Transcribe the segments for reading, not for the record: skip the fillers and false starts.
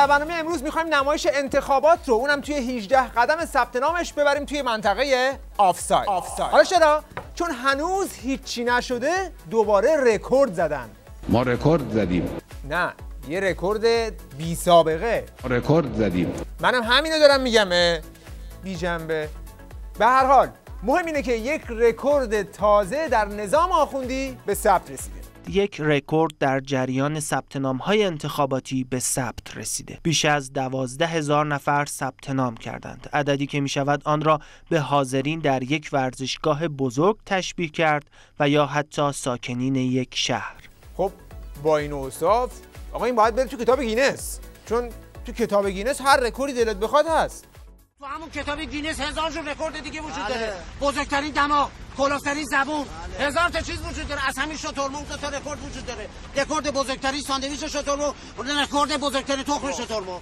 در برنامه امروز میخوایم نمایش انتخابات رو اونم توی 18 قدم ثبت نامش ببریم توی منطقه آفساید. حالا چرا؟ چون هنوز هیچی نشده دوباره رکورد زدن. ما رکورد زدیم. نه، یه رکورد بی سابقه. رکورد زدیم. منم همینو دارم میگم، بی جنبه. به هر حال مهم اینه که یک رکورد تازه در نظام آخوندی به ثبت رسیده. یک رکورد در جریان ثبت نام‌های انتخاباتی به ثبت رسیده. بیش از 12,000 نفر ثبت نام کردند. عددی که می‌شود آن را به حاضرین در یک ورزشگاه بزرگ تشبیه کرد و یا حتی ساکنین یک شهر. خب با این اوصاف آقا این باید بره تو کتاب گینس، چون تو کتاب گینس هر رکوردی دلت بخواد هست. تو همون کتاب گینس 1000 جور رکورد دیگه وجود داره. بزرگترین دماغ، کلوفترین زبون، 1000 تا چیز وجود داره. از همین شترمرغ تا رکورد وجود داره. رکورد بزرگترین ساندویچ شترمرغ، رکورد بزرگترین تخم شترمرغ.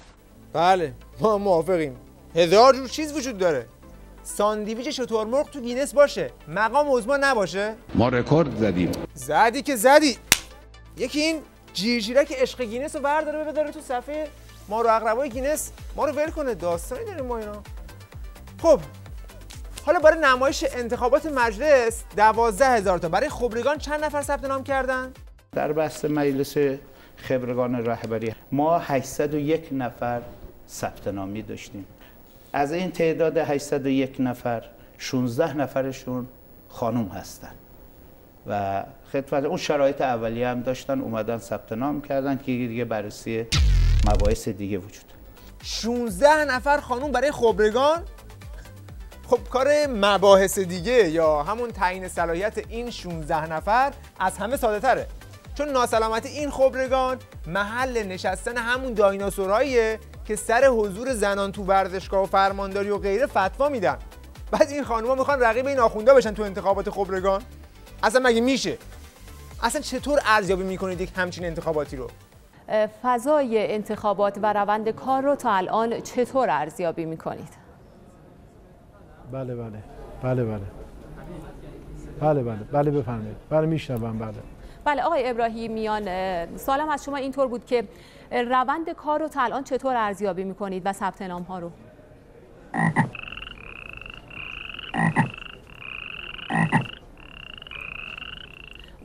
بله ما موافقیم. 1000 جور چیز وجود داره. ساندویچ شترمرغ تو گینس باشه، مقام عظما نباشه. ما رکورد زدیم. زدی که زدی. یکی این جیرجیرک عشق گینس رو برداره بذاره تو صفحه ما رو اقربای گینس، ما رو ول کنه. داستانی داریم ما اینا. خب حالا برای نمایش انتخابات مجلس 12,000 تا. برای خبرگان چند نفر ثبت نام کردن؟ در بحث مجلس خبرگان رهبری ما 801 نفر ثبت نامی داشتیم. از این تعداد 801 نفر 16 نفرشون خانم هستن و خدمت اون شرایط اولیه هم داشتن، اومدن ثبت نام کردن که دیگه بررسی مباحث دیگه وجود. 16 نفر خانم برای خبرگان. خب کار مباحث دیگه یا همون تعیین صلاحیت این 16 نفر از همه ساده تره، چون ناسلامتی این خبرگان محل نشستن همون دایناسوراییه که سر حضور زنان تو ورزشگاه و فرمانداری و غیره فتوا میدن. بعد این خانوما میخوان رقیب این آخوندا بشن تو انتخابات خبرگان. اصلا مگه میشه؟ اصلا چطور ارزیابی میکنید یک همچین انتخاباتی رو؟ فضای انتخابات و روند کار رو تا الان چطور ارزیابی میکنید؟ بله بفرمایید. بله میشنوم. بله آقای ابراهیمیان، سوالم از شما اینطور بود که روند کار رو تا الان چطور ارزیابی میکنید و ثبت نام ها رو؟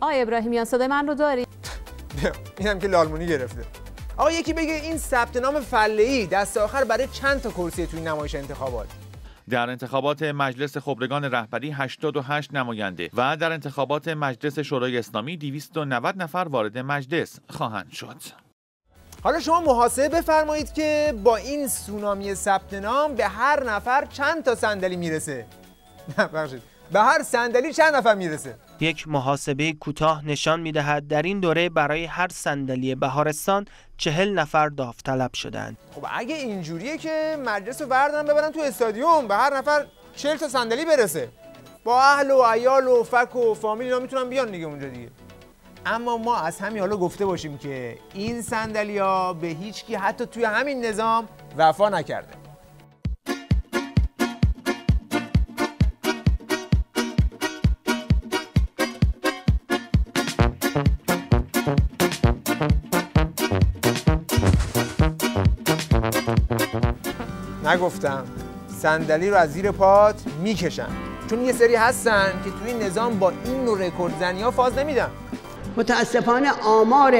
آقای ابراهیمیان صدای من رو دارید؟ اینم که لالمونی گرفته. آقا یکی بگه این ثبت نام فله‌ای دست آخر برای چند تا کرسی توی نمایش انتخابات؟ در انتخابات مجلس خبرگان رهبری 88 نماینده و در انتخابات مجلس شورای اسلامی 290 نفر وارد مجلس خواهند شد. حالا شما محاسبه بفرمایید که با این سونامی ثبت نام به هر نفر چند تا صندلی میرسه؟ نه بخشید، به هر صندلی چند نفر میرسه؟ یک محاسبه کوتاه نشان می‌دهد در این دوره برای هر صندلی بهارستان 40 نفر داوطلب شدند. خب اگه اینجوریه که مجلس رو بردارن ببرن تو استادیوم، به هر نفر 40 تا صندلی برسه. با اهل و عیال و فک و فامیل اینا میتونن بیان دیگه اونجا دیگه. اما ما از همین حالا گفته باشیم که این صندلی‌ها به هیچ کی حتی توی همین نظام وفا نکرده. نگفتم صندلی رو از زیر پات میکشن، چون یه سری هستن که توی این نظام با این نوع رکورد زنی‌ها فاز نمیدن. متاسفانه آمار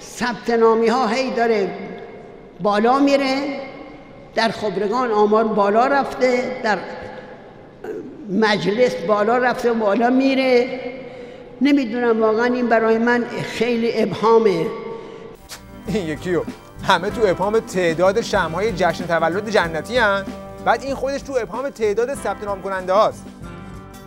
ثبت نامی ها هی داره بالا میره. در خبرگان آمار بالا رفته، در مجلس بالا رفته و بالا میره. نمیدونم واقعا این برای من خیلی ابهامه. این یکیو همه تو ابهام تعداد شمع‌های جشن تولد جنتی هن. بعد این خودش تو ابهام تعداد ثبت نام کننده هاست.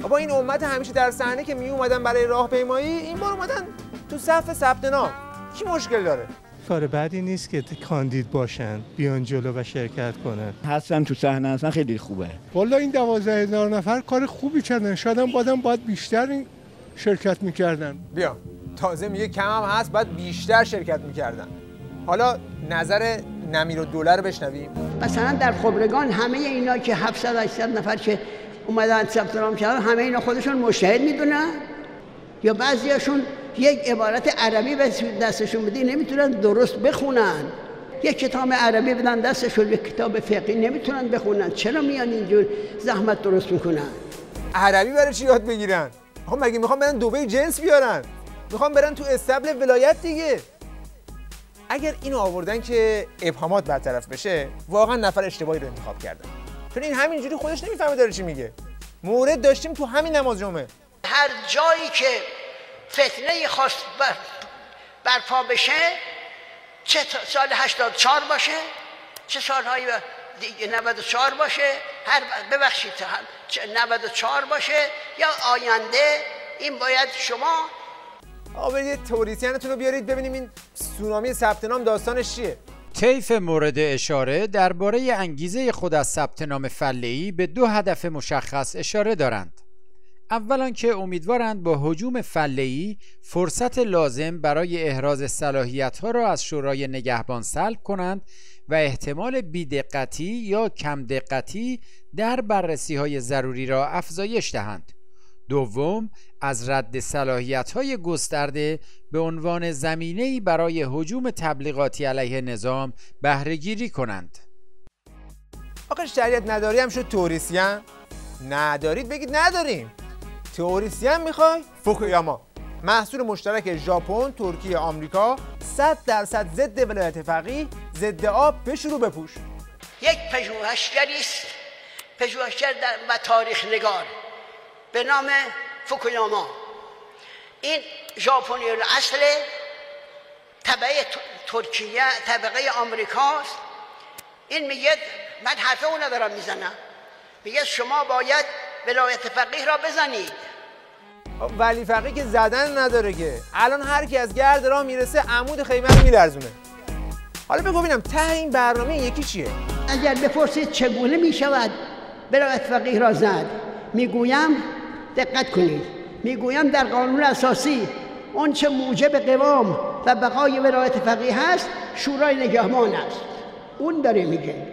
با این امت همیشه در صحنه که می اومدن برای راهپیمایی، این بار اومدن تو صف ثبت نام. چی مشکل داره؟ کار بعدی نیست که کاندید باشن، بیان جلو و شرکت کنن. هستن تو صحنه هستن، خیلی خوبه. والا این 12,000 نفر کار خوبی کردن. شاید هم باید بیشتر شرکت میکردن. بیا تازه میگه کم هم هست، باید بیشتر شرکت میکردن. حالا نظر نمیرالدوله رو بشنویم. مثلا در خبرگان همه اینا که 700-800 نفر که اومدن ثبت نام کردن، همه اینا خودشون مجتهد میدونن یا بعضیاشون یک عبارت عربی به دستشون بدی نمیتونن درست بخونن. یک کتاب عربی بدن دستشون، یک کتاب فقهی نمیتونن بخونن، چرا میان اینجور زحمت درست میکنن؟ عربی برای چی یاد بگیرن؟ آخه مگه میخوام برن دبی جنس بیارن؟ میخوام برن تو استبل ولایت دیگه. اگر اینو آوردن که ابهامات برطرف بشه، واقعا نفر اشتباهی رو انتخاب کردن. چون این همینجوری خودش نمیفهمه داره چی میگه. مورد داشتیم تو همین نماز جمعه. هر جایی که فتنه خاص برپا بشه، چه سال 84 باشه، چه سالهای دیگه 94 باشه، ببخشید 94 باشه یا آینده، این باید شما برید توریسیانتون رو بیارید ببینیم این سونامی ثبت نام داستانش چیه. طیف مورد اشاره درباره انگیزه خود از ثبت نام فله‌ای به 2 هدف مشخص اشاره دارند. اولا که امیدوارند با هجوم فله‌ای فرصت لازم برای احراز صلاحیت‌ها را از شورای نگهبان سلب کنند و احتمال بی‌دقتی یا کم دقتی در بررسی‌های ضروری را افزایش دهند. دوم، از رد صلاحیت‌های گسترده به عنوان زمینه‌ای برای هجوم تبلیغاتی علیه نظام بهره‌گیری کنند. آخه شریعت نداری هم شد توریسیان؟ ندارید بگید نداریم. توریسیان میخوای؟ فوکویاما، محصول مشترک ژاپن، ترکیه، آمریکا، 100% ضد ولایت فقیه، ضد آب، بشورو بپوش. یک پژوهشگری است، پژوهشگر و تاریخ نگار به نام فوکویاما. این ژاپنی الاصل، طبقه ترکیه، طبقه آمریکاست. این میگه، من حرف اون دارم میزنم، میگه شما باید ولایت فقیه را بزنید. ولی فقیه که زدن نداره که، الان هر کی از گرد راه میرسه عمود خیمه رو میلرزونه. حالا بگو ببینم ته این برنامه یکی چیه؟ اگر بپرسید چگونه میشود ولایت فقیه را زد، میگویم دقت کنید، میگویم در قانون اساسی اون چه موجب قوام و بقای ولایت فقیه هست شورای نگهبان است. اون داره میگه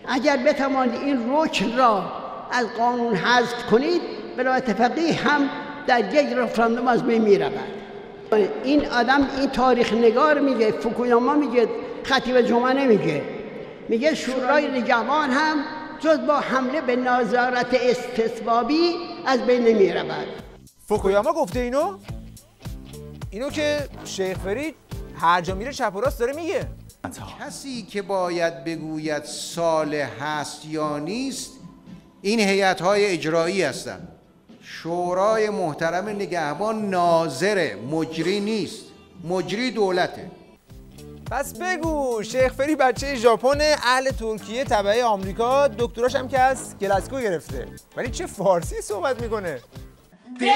اگر بتوانید این رکن را از قانون حذف کنید، ولایت فقیه هم در یک رفراندوم از بین میرود. این آدم، این تاریخ نگار میگه، فوکویاما میگه، خطیب جمعه نمیگه. میگه شورای نگهبان هم جز با حمله به نظارت استثبابی از بین نمیرود. فوکویاما گفته اینو؟ اینو که شیخ فرید هر جا میره چپ و راست داره میگه. کسی که باید بگوید صالح هست یا نیست این هیئت‌های اجرایی هستند. شورای محترم نگهبان ناظر، مجری نیست، مجری دولته. پس بگو شیخ فری بچه ژاپن، اهل ترکیه، تبع آمریکا، دکتراش هم که از گلاسگو گرفته، ولی چه فارسی صحبت میکنه؟ دل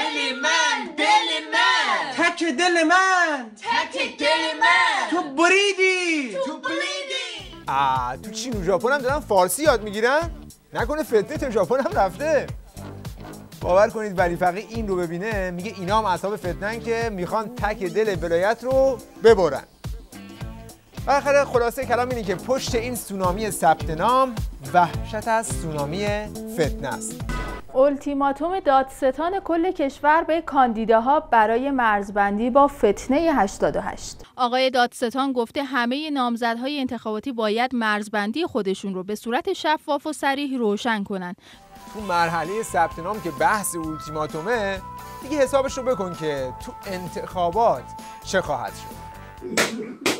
من، دل من، تک دل من، تک دل من، تو بریدی، تو بریدی. تو چین و ژاپن هم دارن فارسی یاد میگیرن؟ نکنه فتنه تو ژاپن هم رفته؟ باور کنید ولی فقیه این رو ببینه میگه اینا هم اصحاب فتنن که میخوان تک دل ولایت رو ببرن. آخر خلاصه کلام اینه که پشت این سونامی ثبت نام وحشت از سونامی فتنه است. اولتیماتوم دادستان کل کشور به کاندیداها برای مرزبندی با فتنه 88. آقای دادستان گفته همه نامزدهای انتخاباتی باید مرزبندی خودشون رو به صورت شفاف و صریح روشن کنن. تو مرحله ثبت نام که بحث اولتیماتومه، دیگه حسابش رو بکن که تو انتخابات چه خواهد شد.